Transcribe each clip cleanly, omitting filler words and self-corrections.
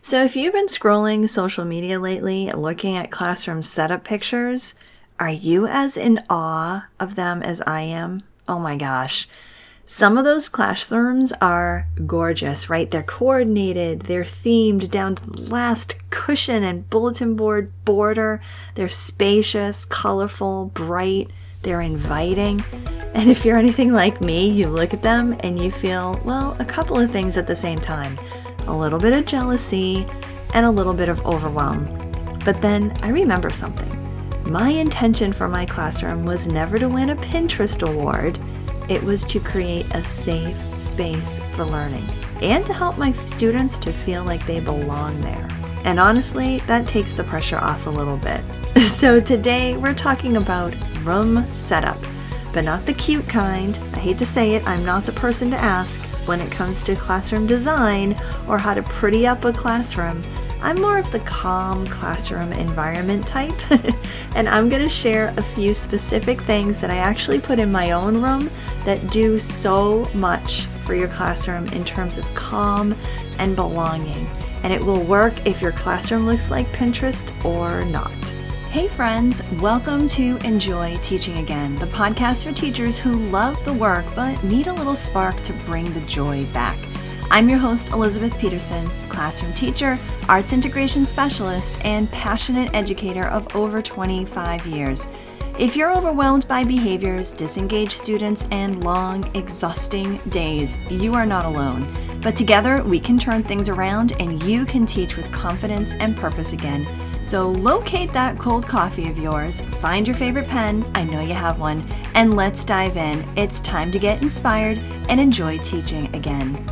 So if you've been scrolling social media lately, looking at classroom setup pictures, are you as in awe of them as I am? Oh my gosh. Some of those classrooms are gorgeous, right? They're coordinated, they're themed down to the last cushion and bulletin board border. They're spacious, colorful, bright, they're inviting. And if you're anything like me, you look at them and you feel, well, a couple of things at the same time. A little bit of jealousy and a little bit of overwhelm. But then I remember something. My intention for my classroom was never to win a Pinterest award. It was to create a safe space for learning and to help my students to feel like they belong there. And honestly, that takes the pressure off a little bit. So today we're talking about room setup, but not the cute kind. I hate to say it, I'm not the person to ask when it comes to classroom design or how to pretty up a classroom. I'm more of the calm classroom environment type, and I'm going to share a few specific things that I actually put in my own room that do so much for your classroom in terms of calm and belonging. And it will work if your classroom looks like Pinterest or not. Hey friends, welcome to Enjoy Teaching Again, the podcast for teachers who love the work but need a little spark to bring the joy back. I'm your host, Elizabeth Peterson, classroom teacher, arts integration specialist, and passionate educator of over 25 years. If you're overwhelmed by behaviors, disengaged students, and long, exhausting days, you are not alone. But together, we can turn things around and you can teach with confidence and purpose again. So locate that cold coffee of yours, find your favorite pen, I know you have one, and let's dive in. It's time to get inspired and enjoy teaching again.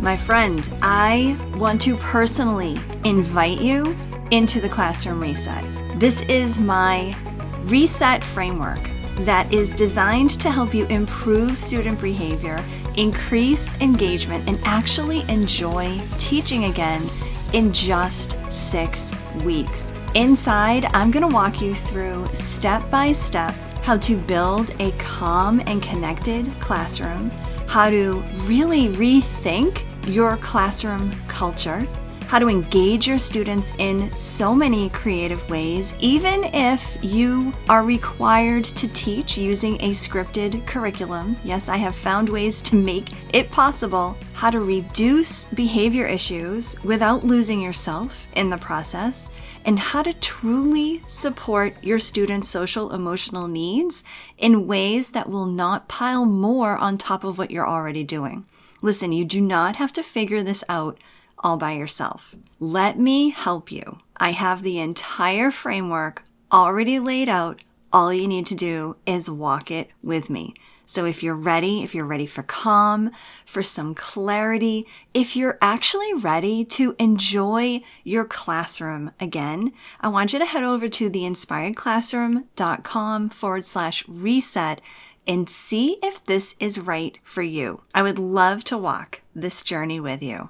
My friend, I want to personally invite you into the Classroom Reset. This is my reset framework that is designed to help you improve student behavior, increase engagement, and actually enjoy teaching again in just 6 weeks. Inside, I'm going to walk you through step by step how to build a calm and connected classroom, how to really rethink your classroom culture, how to engage your students in so many creative ways, even if you are required to teach using a scripted curriculum. Yes, I have found ways to make it possible. How to reduce behavior issues without losing yourself in the process, and how to truly support your students' social emotional needs in ways that will not pile more on top of what you're already doing. Listen, you do not have to figure this out all by yourself. Let me help you. I have the entire framework already laid out. All you need to do is walk it with me. So if you're ready for calm, for some clarity, if you're actually ready to enjoy your classroom again, I want you to head over to theinspiredclassroom.com/reset and see if this is right for you. I would love to walk this journey with you.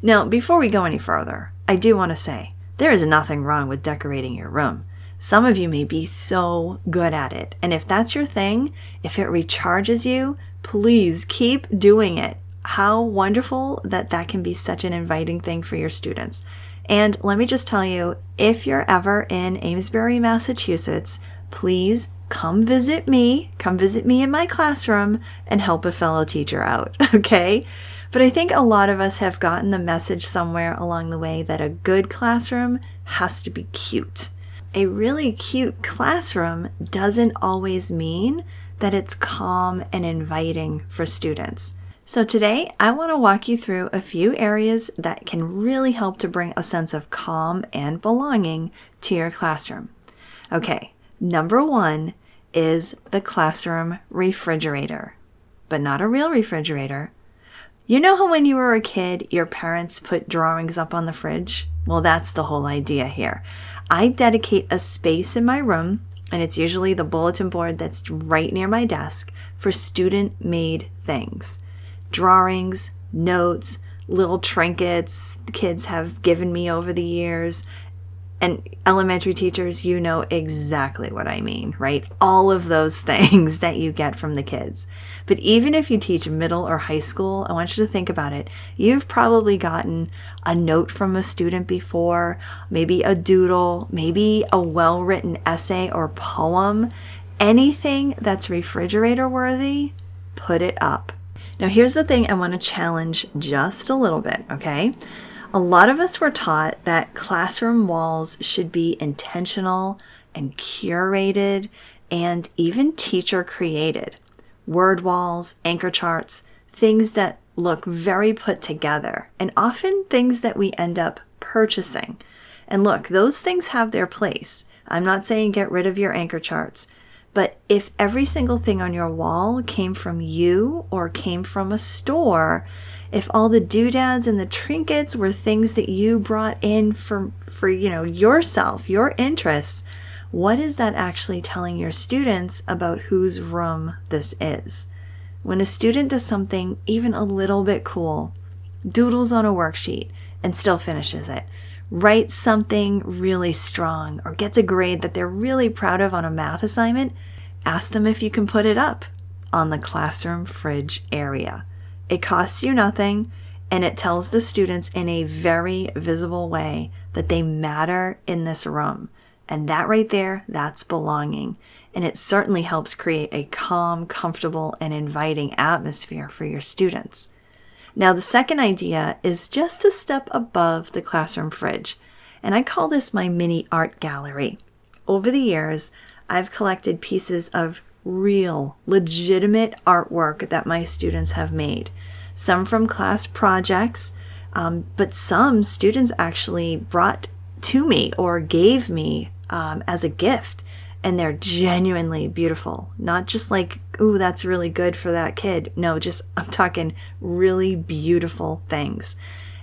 Now, before we go any further, I do want to say there is nothing wrong with decorating your room. Some of you may be so good at it, and if that's your thing, if it recharges you, please keep doing it. How wonderful that can be such an inviting thing for your students. And let me just tell you, if you're ever in Amesbury, Massachusetts, please come visit me in my classroom and help a fellow teacher out, okay? But I think a lot of us have gotten the message somewhere along the way that a good classroom has to be cute. A really cute classroom doesn't always mean that it's calm and inviting for students. So today, I want to walk you through a few areas that can really help to bring a sense of calm and belonging to your classroom. Okay, number 1 is the classroom refrigerator, but not a real refrigerator. You know how when you were a kid, your parents put drawings up on the fridge? Well, that's the whole idea here. I dedicate a space in my room, and it's usually the bulletin board that's right near my desk, for student-made things. Drawings, notes, little trinkets the kids have given me over the years. And elementary teachers, you know exactly what I mean, right? All of those things that you get from the kids. But even if you teach middle or high school, I want you to think about it. You've probably gotten a note from a student before, maybe a doodle, maybe a well-written essay or poem. Anything that's refrigerator worthy, put it up. Now, here's the thing I want to challenge just a little bit, okay? A lot of us were taught that classroom walls should be intentional and curated and even teacher created. Word walls, anchor charts, things that look very put together, and often things that we end up purchasing. And look, those things have their place. I'm not saying get rid of your anchor charts, but if every single thing on your wall came from you or came from a store, if all the doodads and the trinkets were things that you brought in for yourself, your interests, what is that actually telling your students about whose room this is? When a student does something even a little bit cool, doodles on a worksheet and still finishes it, writes something really strong, or gets a grade that they're really proud of on a math assignment, ask them if you can put it up on the classroom fridge area. It costs you nothing, and it tells the students in a very visible way that they matter in this room. And that right there, that's belonging. And it certainly helps create a calm, comfortable, and inviting atmosphere for your students. Now, the second idea is just a step above the classroom fridge, and I call this my mini art gallery. Over the years, I've collected pieces of real, legitimate artwork that my students have made. Some from class projects, but some students actually brought to me or gave me as a gift. And they're genuinely beautiful. Not just like, ooh, that's really good for that kid. No, I'm talking really beautiful things.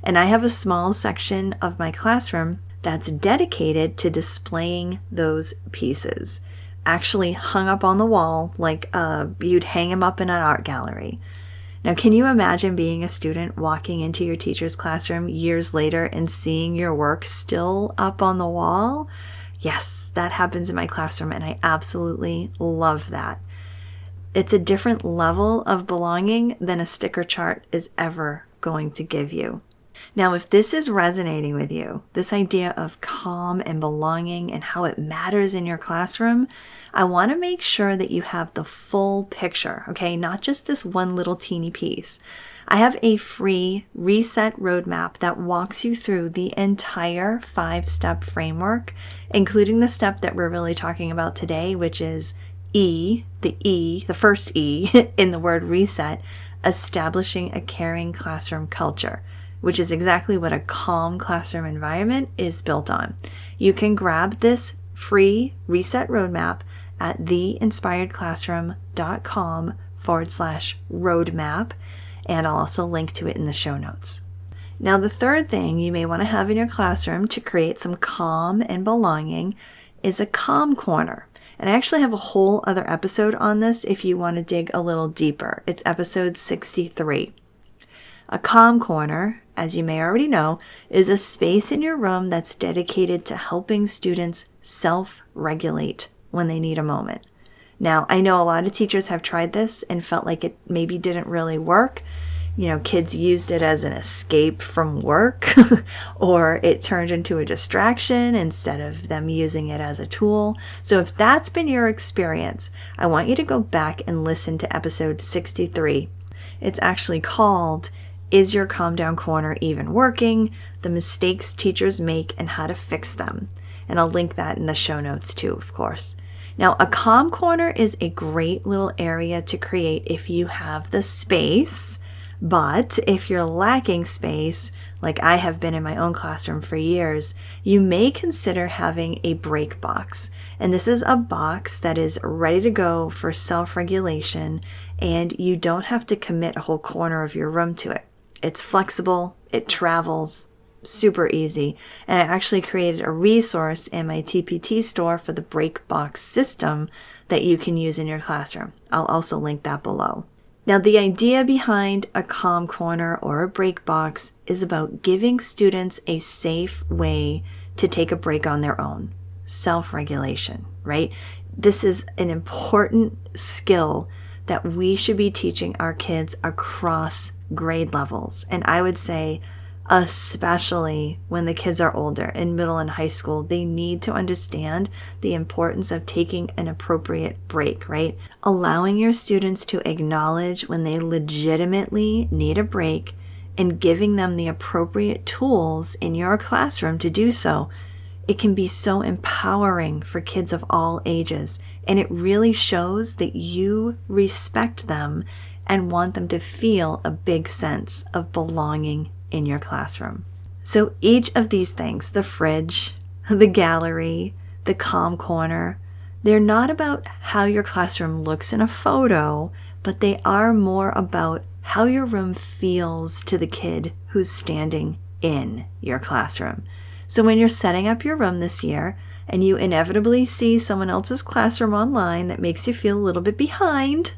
And I have a small section of my classroom that's dedicated to displaying those pieces. Actually hung up on the wall like you'd hang them up in an art gallery. Now, can you imagine being a student walking into your teacher's classroom years later and seeing your work still up on the wall? Yes, that happens in my classroom, and I absolutely love that. It's a different level of belonging than a sticker chart is ever going to give you. Now, if this is resonating with you, this idea of calm and belonging and how it matters in your classroom, I want to make sure that you have the full picture, okay? Not just this one little teeny piece. I have a free reset roadmap that walks you through the entire 5-step framework, including the step that we're really talking about today, which is the first E in the word reset, establishing a caring classroom culture, which is exactly what a calm classroom environment is built on. You can grab this free reset roadmap at theinspiredclassroom.com/roadmap, and I'll also link to it in the show notes. Now, the third thing you may want to have in your classroom to create some calm and belonging is a calm corner. And I actually have a whole other episode on this if you want to dig a little deeper. It's episode 63. A calm corner, as you may already know, is a space in your room that's dedicated to helping students self-regulate when they need a moment. Now, I know a lot of teachers have tried this and felt like it maybe didn't really work. You know, kids used it as an escape from work, or it turned into a distraction instead of them using it as a tool. So if that's been your experience, I want you to go back and listen to episode 63. It's actually called, Is Your Calm Down Corner Even Working? The Mistakes Teachers Make and How to Fix Them. And I'll link that in the show notes too, of course. Now, a calm corner is a great little area to create if you have the space, but if you're lacking space, like I have been in my own classroom for years, you may consider having a break box. And this is a box that is ready to go for self-regulation, and you don't have to commit a whole corner of your room to it. It's flexible, it travels, super easy. And I actually created a resource in my TPT store for the break box system that you can use in your classroom. I'll also link that below. Now, the idea behind a calm corner or a break box is about giving students a safe way to take a break on their own. Self-regulation, right? This is an important skill that we should be teaching our kids across grade levels. And I would say, especially when the kids are older, in middle and high school, they need to understand the importance of taking an appropriate break, right? Allowing your students to acknowledge when they legitimately need a break and giving them the appropriate tools in your classroom to do so. It can be so empowering for kids of all ages, and it really shows that you respect them and want them to feel a big sense of belonging in your classroom. So each of these things, the fridge, the gallery, the calm corner, they're not about how your classroom looks in a photo, but they are more about how your room feels to the kid who's standing in your classroom. So when you're setting up your room this year and you inevitably see someone else's classroom online that makes you feel a little bit behind,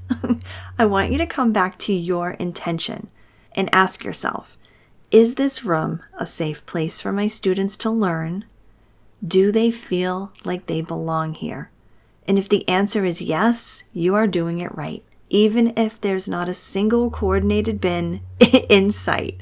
I want you to come back to your intention and ask yourself, is this room a safe place for my students to learn? Do they feel like they belong here? And if the answer is yes, you are doing it right, even if there's not a single coordinated bin in sight.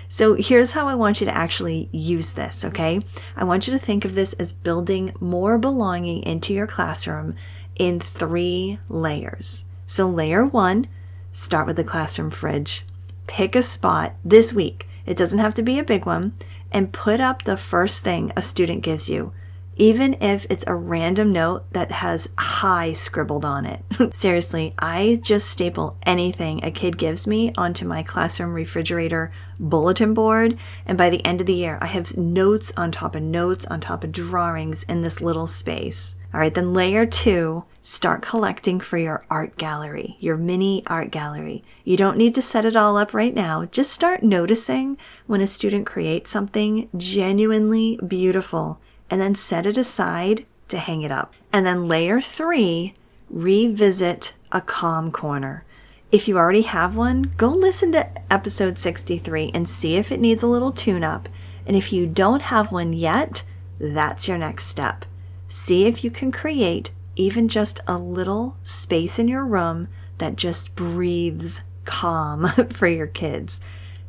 So here's how I want you to actually use this, okay? I want you to think of this as building more belonging into your classroom in 3 layers. So layer 1, start with the classroom fridge. Pick a spot this week. It doesn't have to be a big one. And put up the first thing a student gives you, even if it's a random note that has hi scribbled on it. Seriously, I just staple anything a kid gives me onto my classroom refrigerator bulletin board, and by the end of the year, I have notes on top of drawings in this little space. All right, then layer 2, start collecting for your art gallery, your mini art gallery. You don't need to set it all up right now. Just start noticing when a student creates something genuinely beautiful, and then set it aside to hang it up. And then layer 3, revisit a calm corner. If you already have one, go listen to episode 63 and see if it needs a little tune-up. And if you don't have one yet, that's your next step. See if you can create even just a little space in your room that just breathes calm for your kids.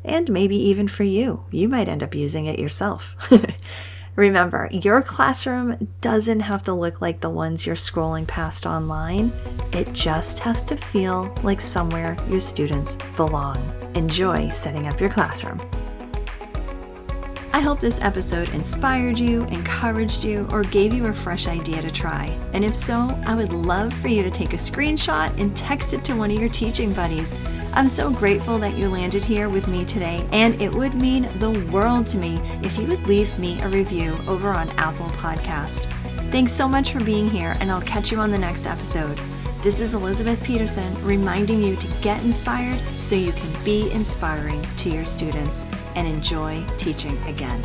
And maybe even for you. You might end up using it yourself. Remember, your classroom doesn't have to look like the ones you're scrolling past online. It just has to feel like somewhere your students belong. Enjoy setting up your classroom. I hope this episode inspired you, encouraged you, or gave you a fresh idea to try. And if so, I would love for you to take a screenshot and text it to one of your teaching buddies. I'm so grateful that you landed here with me today, and it would mean the world to me if you would leave me a review over on Apple Podcast. Thanks so much for being here, and I'll catch you on the next episode. This is Elizabeth Peterson reminding you to get inspired so you can be inspiring to your students and enjoy teaching again.